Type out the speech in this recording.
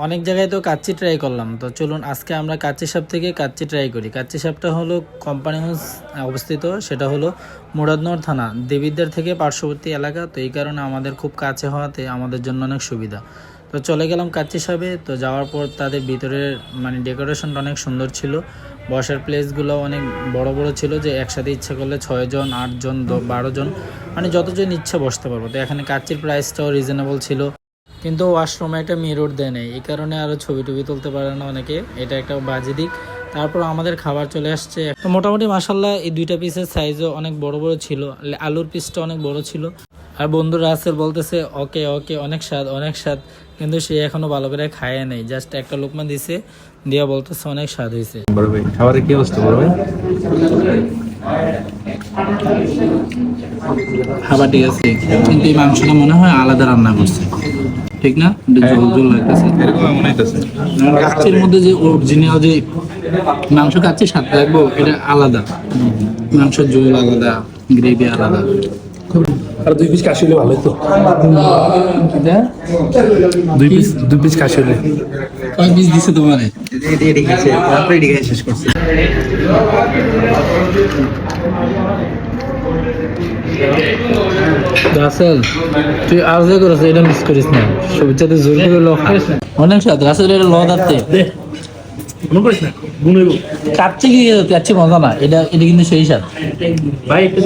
অনেক জায়গায় তো কাচ্চি ট্রাই করলাম, তো চলুন আজকে আমরা কাচ্চি সাপ থেকে কাচ্চি ট্রাই করি। কাচ্চি সাপটা হলো কোম্পানিগঞ্জ অবস্থিত, সেটা হলো মুরাদনগর থানা দেবিদ্বার থেকে পার্শ্ববর্তী এলাকা। তো এই কারণে আমাদের খুব কাছে হওয়াতে আমাদের জন্য অনেক সুবিধা। তো চলে গেলাম কাচ্চি সাপে। তো যাওয়ার পর তাদের ভিতরের মানে ডেকোরেশনটা অনেক সুন্দর ছিল, বসার প্লেসগুলো অনেক বড় বড় ছিল, যে একসাথে ইচ্ছা করলে 6 জন 8 জন 12 জন মানে যতজন ইচ্ছা বসতে পারবো। তো এখানে কাচ্চির প্রাইসটাও রিজনেবল ছিল, কিন্তু ওয়াশরুমে একটা মিরর দেয় নেই, এই কারণে আরও ছবি টবি তুলতে পারে না অনেকে, এটা একটা বাজে দিক। তারপর আমাদের খাবার চলে আসছে। তো মোটামুটি মাসাল্লাহ এই দুইটা পিসের সাইজও অনেক বড় বড় ছিল, আলুর পিসটা অনেক বড় ছিল। আর বন্ধু রাসেল বলতেছে ওকে ওকে অনেক স্বাদ অনেক স্বাদ, কিন্তু সে এখনো ভালো করে খায় নাই, জাস্ট একটা লোকমা দিছে, দিয়া বলতেছে অনেক স্বাদ হয়েছে। বড় ভাই খাবারের কি অবস্থা বড় ভাই? খাবার ঠিক আছে, কিন্তু এই মাংসটা মনে হয় আলাদা রান্না করছে, ঠিক না? ঝোল ঝোল লাগতেছে, এরকম মনে হইতেছে। কাচ্চির মধ্যে যে অরিজিনাল যে মাংস কাচ্চির স্বাদ লাগবো, এটা আলাদা, মাংসের ঝোল আলাদা, গ্রেভি আলাদা। আর 2 পিস কাশি হলে ভালো হতো। এটা 2 পিস কাশি হলে। কয় পিস দিছে তোমারে? শেষ করছি। রাসেল তুই আর যে করেছ এটা মিস করিস না, সবচাইতে জোর করে ল খা। অনেক স্বাদ রাসেল, এটা ল দাঁতে মনে করিস না গুণ হইব কাচ্চি কি কাচ্চি মজা না, এটা এটা কিন্তু সেই স্বাদ ভাই একটু